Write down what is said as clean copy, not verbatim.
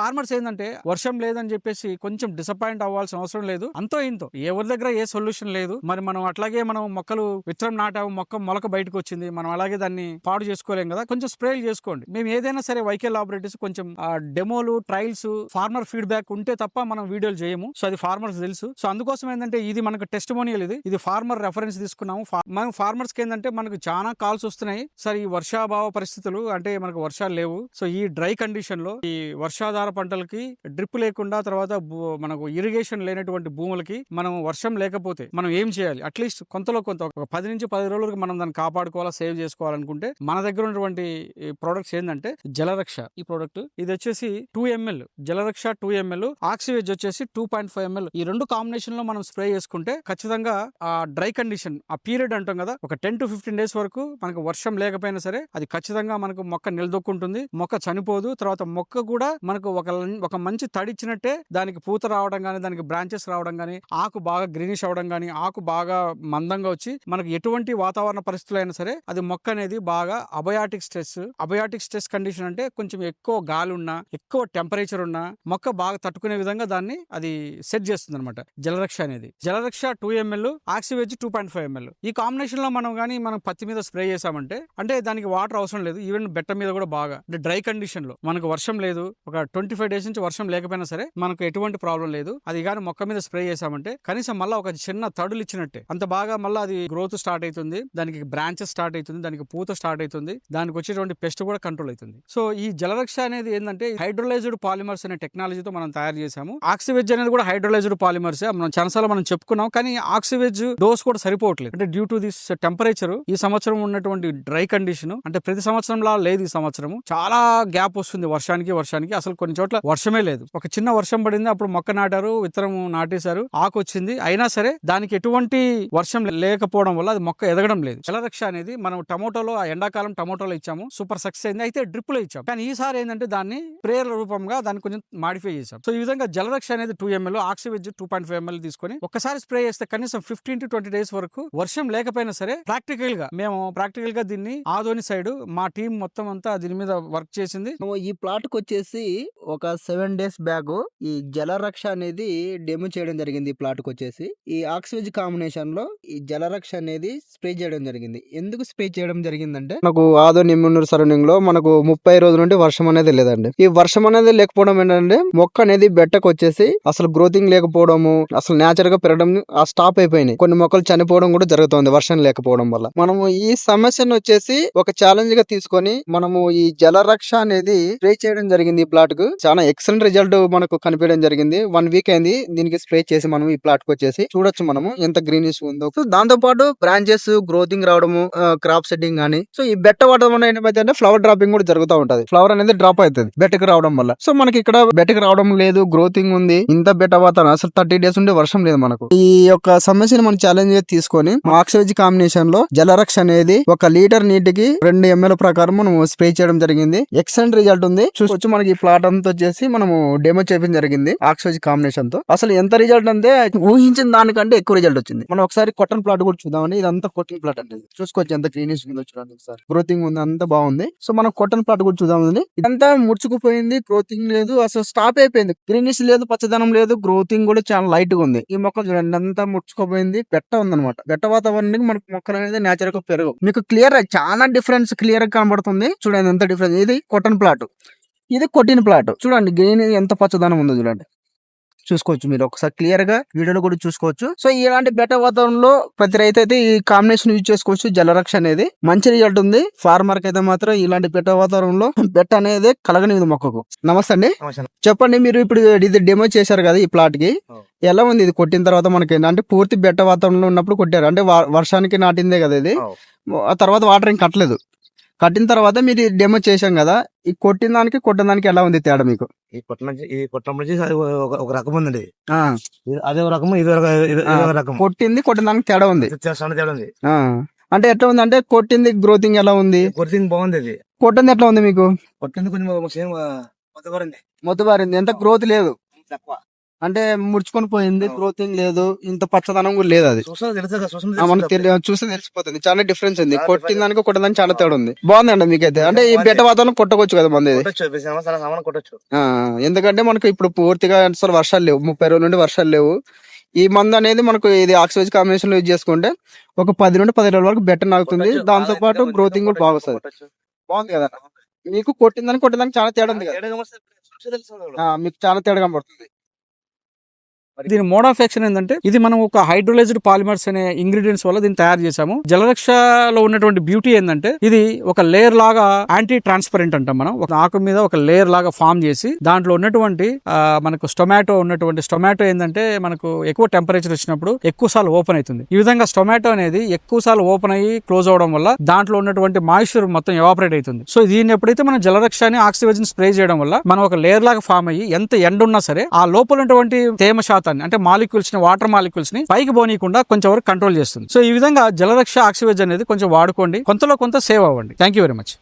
Farmers ఏంటంటే వర్షం లేదని చెప్పేసి కొంచెం డిసప్పాయింట్ అవ్వాల్సిన అవసరం లేదు. అంతో ఇంతో ఎవరి దగ్గర ఏ సొల్యూషన్ లేదు. మరి మనం అట్లాగే మనం మొక్కలు విత్తనం నాటాము, మొలక బయటకు వచ్చింది, మనం అలాగే దాన్ని పాడు చేసుకోలేం కదా. కొంచెం స్ప్రేలు చేసుకోండి. మేము ఏదైనా సరే వైకే లాబొరేటరీస్ కొంచెం డెమోలు, ట్రయల్స్, ఫార్మర్ ఫీడ్బ్యాక్ ఉంటే తప్ప మనం వీడియోలు చేయము. సో అది ఫార్మర్స్ తెలుసు. సో అందుకోసం ఏంటంటే ఇది మనకు టెస్టిమోనియల్, ఇది ఫార్మర్ రెఫరెన్స్ తీసుకున్నాము. మనం ఫార్మర్స్ కి ఏంటంటే మనకు చాలా కాల్స్ వస్తున్నాయి. సరే ఈ వర్షాభావ పరిస్థితులు అంటే మనకు వర్షాలు లేవు. సో ఈ డ్రై కండిషన్ లో ఈ వర్షాధార పంటలకి డ్రిప్ లేకుండా తర్వాత మనకు ఇరిగేషన్ లేనటువంటి భూములకి మనం వర్షం లేకపోతే మనం ఏం చేయాలి? అట్లీస్ట్ కొంతలో కొంత ఒక 10 నుంచి 10 రోజులకు మనం దాన్ని కాపాడుకోవాలా, సేవ్ చేసుకోవాలనుకుంటే మన దగ్గర ఉన్నటువంటి ప్రొడక్ట్స్ ఏంటంటే జలరక్ష. ఈ ప్రొడక్ట్ ఇది వచ్చేసి 2 ml జలరక్ష, 2 ml ఆక్సివేజ్ వచ్చేసి 2.5 ml. ఈ రెండు కాంబినేషన్ లో మనం స్ప్రే చేసుకుంటే ఖచ్చితంగా ఆ డ్రై కండిషన్, ఆ పీరియడ్ అంటాం కదా, ఒక 10 to 15 days వరకు మనకు వర్షం లేకపోయినా సరే అది ఖచ్చితంగా మనకు మొక్క నిలదొక్కుంటుంది, మొక్క చనిపోదు. తర్వాత మొక్క కూడా మనకు ఒక మంచి తడిచ్చినట్టే దానికి పూత రావడం గానీ, దానికి బ్రాంచెస్ రావడం గానీ, ఆకు బాగా గ్రీనిష్ అవడం గానీ, ఆకు బాగా మందంగా వచ్చి మనకు ఎటువంటి వాతావరణ పరిస్థితులు అయినా సరే అది మొక్క అనేది బాగా అబయాటిక్ స్ట్రెస్ కండిషన్ అంటే కొంచెం ఎక్కువ గాలి ఉన్నా, ఎక్కువ టెంపరేచర్ ఉన్నా మొక్క బాగా తట్టుకునే విధంగా దాన్ని అది సెట్ చేస్తుంది అనమాట జలరక్ష అనేది. జలరక్ష 2 ml, ఆక్సివేజ్ 2.5 ml. ఈ కాంబినేషన్ లో మనం పత్తి మీద స్ప్రే చేసామంటే అంటే దానికి వాటర్ అవసరం లేదు. ఈవెన్ బెట్ట మీద కూడా బాగా అంటే డ్రై కండిషన్ లో మనకు వర్షం లేదు, ఒక 25 days నుంచి వర్షం లేకపోయినా సరే మనకు ఎటువంటి ప్రాబ్లం లేదు. అది కానీ మొక్క మీద స్ప్రే చేసామంటే కనీసం మళ్ళీ ఒక చిన్న తడులు ఇచ్చినట్టే అంత బాగా మళ్ళీ అది గ్రోత్ స్టార్ట్ అవుతుంది, దానికి బ్రాంచెస్ స్టార్ట్ అవుతుంది, దానికి పూత స్టార్ట్ అవుతుంది, దానికి వచ్చేటువంటి పెస్ట్ కూడా కంట్రోల్ అవుతుంది. సో ఈ జలరక్ష అనేది ఏంటంటే హైడ్రోలైజ్డ్ పాలిమర్స్ అనే టెక్నాలజీతో మనం తయారు చేసాము. ఆక్సివేజ్ అనేది కూడా హైడ్రోలైజ్డ్ పాలిమర్స్ మనం చాలాసార్లు మనం చెప్పుకున్నాం. కానీ ఆక్సివేజ్ డోస్ కూడా సరిపోవట్లేదు. అంటే డ్యూ టు దిస్ టెంపరేచర్, ఈ సంవత్సరం ఉన్నటువంటి డ్రై కండిషన్, అంటే ప్రతి సంవత్సరంలా లేదు. ఈ సంవత్సరం చాలా గ్యాప్ వస్తుంది వర్షానికి అసలు కొన్ని చోట్ల వర్షమే లేదు. ఒక చిన్న వర్షం పడింది, అప్పుడు మొక్క నాటారు, విత్తనం నాటేశారు, ఆకు వచ్చింది, అయినా సరే దానికి ఎటువంటి వర్షం లేకపోవడం వల్ల అది మొక్క ఎదగడం లేదు. జలరక్ష అనేది మనం టమోటోలో ఎండాకాలం టమోటోలో ఇచ్చాము, సూపర్ సక్సెస్ అయింది. అయితే డ్రిప్ లో ఇచ్చాం. కానీ ఈసారి ఏంటంటే దాన్ని స్ప్రేయర్ రూపంగా దాన్ని కొంచెం మాడిఫై చేశాం. సో ఈ విధంగా జలరక్ష అనేది 2 ml, ఆక్సివేజ్ 2.5 ml తీసుకొని ఒక్కసారి స్ప్రే చేస్తే కనీసం 15 to 20 days వరకు వర్షం లేకపోయినా సరే ప్రాక్టికల్ గా దీన్ని ఆదోని సైడ్ మా టీం మొత్తం అంతా దీని మీద వర్క్ చేసింది. ఈ ప్లాట్ కు వచ్చేసి ఒక 7 days బ్యాక్ ఈ జలరక్ష అనేది డెమో చేయడం జరిగింది. ఈ ప్లాట్ కు వచ్చేసి ఈ ఆక్సివేజ్ కాంబినేషన్ లో ఈ జలరక్ష అనేది స్ప్రే చేయడం జరిగింది. ఎందుకు స్ప్రే చేయడం జరిగిందంటే మనకు ఆదోని ఎమ్మెన్నూరు సరౌండింగ్ లో మనకు 30 రోజుల నుండి వర్షం అనేది లేదండి. ఈ వర్షం అనేది లేకపోవడం ఏంటంటే మొక్క అనేది బెట్టకు వచ్చేసి అసలు గ్రోతింగ్ లేకపోవడము, అసలు నేచురల్ గా పెరగడం స్టాప్ అయిపోయినాయి. కొన్ని మొక్కలు చనిపోవడం కూడా జరుగుతుంది వర్షం లేకపోవడం వల్ల. మనము ఈ సమస్యను వచ్చేసి ఒక ఛాలెంజ్ గా తీసుకొని మనము ఈ జలరక్ష అనేది స్ప్రే చేయడం జరిగింది. ఈ ప్లాట్ కు చాలా ఎక్సలెంట్ రిజల్ట్ మనకు కనిపించడం జరిగింది. 1 week అయింది దీనికి స్ప్రే చేసి. మనం ఈ ప్లాట్ కు వచ్చేసి చూడొచ్చు మనము ఎంత గ్రీనిష్ ఉందో. సో దాంతో పాటు బ్రాంచెస్ గ్రోతింగ్ రావడము, క్రాప్ సెట్టింగ్ గానీ, సో ఈ బెట్ట వాడడం వల్ల ఏమైతే ఫ్లవర్ డ్రాపింగ్ కూడా జరుగుతూ ఉంటది. ఫ్లవర్ అనేది డ్రాప్ అవుతుంది బెట్టకు రావడం వల్ల. సో మనకి ఇక్కడ బెట్టకు రావడం లేదు, గ్రోతింగ్ ఉంది, ఇంత బెట్ట వాతావరణం అసలు 30 days ఉండే వర్షం లేదు మనకు. ఈ యొక్క సమస్యను మనం ఛాలెంజ్ తీసుకొని ఆక్సివేజ్ కాంబినేషన్ లో జలరక్ష అనేది 1 లీటర్ నీటికి 2 ml ప్రకారం మనం స్ప్రే చేయడం జరిగింది. ఎక్సలెంట్ రిజల్ట్ ఉంది. చూసుకోవచ్చు మనకి ఈ ప్లాట్ అంతా వచ్చేసి మనము డెమో చేయడం జరిగింది ఆక్సివేజ్ కాంబినేషన్ తో. అసలు ఎంత రిజల్ట్ అంటే ఊహించిన దానికంటే ఎక్కువ రిజల్ట్ వచ్చింది. మనం ఒకసారి కాటన్ ప్లాట్ కూడా చూద్దామండి. ఇదంతా కాటన్ ప్లాట్ అంటే చూసుకోవచ్చు ఎంత గ్రీనిష్ ఉందో చూడండి ఒకసారి. గ్రోతింగ్ ఉంది, అంతా బాగుంది. సో మనం కాటన్ ప్లాట్ కూడా చూద్దామండి. ఇదంతా ముడుచుకుపోయింది, గ్రోతింగ్ లేదు, అసలు స్టాప్ అయిపోయింది. గ్రీనిష్ లేదు, పచ్చదనం లేదు, గ్రోతింగ్ కూడా చాలా లైట్ గా ఉంది. ఈ మొక్కలు చూడండి అంతా ముడుచుకుపోయింది, బెట్ట ఉందన్నమాట. బెట్ట వాతావరణానికి మనకు మొక్కలు అనేది నేచురల్ గా పెరగవు. మీకు క్లియర్ చాలా డిఫరెన్స్ క్లియర్ గా కనబడుతుంది. చూడండి ఎంత డిఫరెన్స్. ఇది కాటన్ ప్లాట్, ఇది కొట్టిన ప్లాట్. చూడండి గ్రీన్ ఎంత పచ్చదనం ఉందో చూడండి. చూసుకోవచ్చు మీరు ఒకసారి క్లియర్ గా వీడియోలో కూడా చూసుకోవచ్చు. సో ఇలాంటి బెట్ట వాతావరణంలో ప్రతి రైతు అయితే ఈ కాంబినేషన్ యూజ్ చేసుకోవచ్చు. జలరక్ష అనేది మంచి రిజల్ట్ ఉంది. ఫార్మర్ కి అయితే మాత్రం ఇలాంటి బెట్ట వాతావరణంలో బెట్ట అనేది కలగనిది మొక్కకు. నమస్తే అండి, చెప్పండి. మీరు ఇప్పుడు ఇది డెమో చేశారు కదా ఈ ప్లాట్ కి, ఎలా ఉంది ఇది కొట్టిన తర్వాత? మనకి అంటే పూర్తి బెట్ట వాతావరణంలో ఉన్నప్పుడు కొట్టారు అంటే వర్షానికి నాటిందే కదా ఇది. ఆ తర్వాత వాటర్ ఏం కట్టలేదు. కట్టిన తర్వాత మీరు డెమో చేశాం కదా, ఈ కొట్టిన దానికి ఎలా ఉంది తేడా మీకు? ఈ కొట్టం నుంచి ఒక రకం ఉందండి, అదే రకం, ఇది రకం. కొట్టిన దానికి తేడా ఉంది, తేడా ఉంది. అంటే ఎట్లా ఉంది అంటే కొట్టింది గ్రోతింగ్ ఎలా ఉంది? గ్రోతింగ్ బాగుంది. ఇది కొట్టింది ఎట్లా ఉంది మీకు? కొట్టింది కొంచెం మొత్తబారింది, ఎంత గ్రోత్ లేదు. అంటే ముడుచుకొని పోయింది, గ్రోతింగ్ లేదు, ఇంత పచ్చదనం కూడా లేదు అది. చూసినా తెలుసా కదా, చూసినా మనకు తెలుస్తుంది. చూస్తే తెలిసిపోతుంది, చాలా డిఫరెన్స్ ఉంది. చాలా కొట్టిన difference. దానికి కొట్టడానికి చాలా తేడా ఉంది. బాగుందండి మీకైతే. అంటే ఈ బెట్ట వాతావరణం కొట్టకొచ్చు కదా మంది ఇది. కొట్టొచ్చు, ఈ సామాన్ కొట్టొచ్చు. ఎందుకంటే మనకు ఇప్పుడు పూర్తిగా అసలు వర్షాలు లేవు, 30 రోజుల నుండి వర్షాలు లేవు. ఈ మందు అనేది మనకు ఇది ఆక్సివేజ్ కాంబినేషన్ లో యూజ్ చేసుకుంటే ఒక 10 నుండి 15 రోజుల వరకు బెటర్ నాగుతుంది. కొట్టొచ్చు. దాంతో పాటు బాగా గ్రోతింగ్ కూడా బాగా వస్తుంది. కొట్టొచ్చు. బాగుంది కదా. మీకు కొట్టేదానికి చాలా తేడా ఉంది కదా. తేడా కనబడితే చూస్తే తెలుస్తుంది కూడా. మీకు చాలా తేడా కనబడుతుంది. దీని మోడ్ ఆఫ్ యాక్షన్ ఏంటంటే ఇది మనం ఒక హైడ్రోలైజ్డ్ పాలిమర్స్ అనే ఇంగ్రీడియంట్స్ వల్ల దీన్ని తయారు చేసాము. జలరక్షలో ఉన్నటువంటి బ్యూటీ ఏంటంటే ఇది ఒక లేయర్ లాగా యాంటీ ట్రాన్స్పరెంట్ అంటాం మనం. ఒక ఆకు మీద ఒక లేయర్ లాగా ఫామ్ చేసి దాంట్లో ఉన్నటువంటి మనకు స్టొమాటో ఏంటంటే మనకు ఎక్కువ టెంపరేచర్ వచ్చినప్పుడు ఎక్కువ సార్లు ఓపెన్ అవుతుంది. ఈ విధంగా స్టొమాటో అనేది ఎక్కువ సార్లు ఓపెన్ అయ్యి క్లోజ్ అవడం వల్ల దాంట్లో ఉన్నటువంటి మాయిశ్చర్ మొత్తం ఎవాపరేట్ అవుతుంది. సో దీన్ని ఎప్పుడైతే మనం జలరక్షని ఆక్సిజన్ స్ప్రే చేయడం వల్ల మనం ఒక లేయర్ లాగా ఫామ్ అయ్యి ఎంత ఎండ ఉన్నా సరే ఆ లోపల ఉన్నటువంటి తేమ శాతం అంటే మాలిక్యూల్స్ ని, వాటర్ మాలిక్యూల్స్ ని పైకి పోనీయకుండా కొంచెం వరకు కంట్రోల్ చేస్తుంది. సో ఈ విధంగా జలరక్ష ఆక్సివేజ్ అనేది కొంచెం వాడుకోండి, కొంతలో కొంత సేవ్ అవ్వండి. Thank you very much.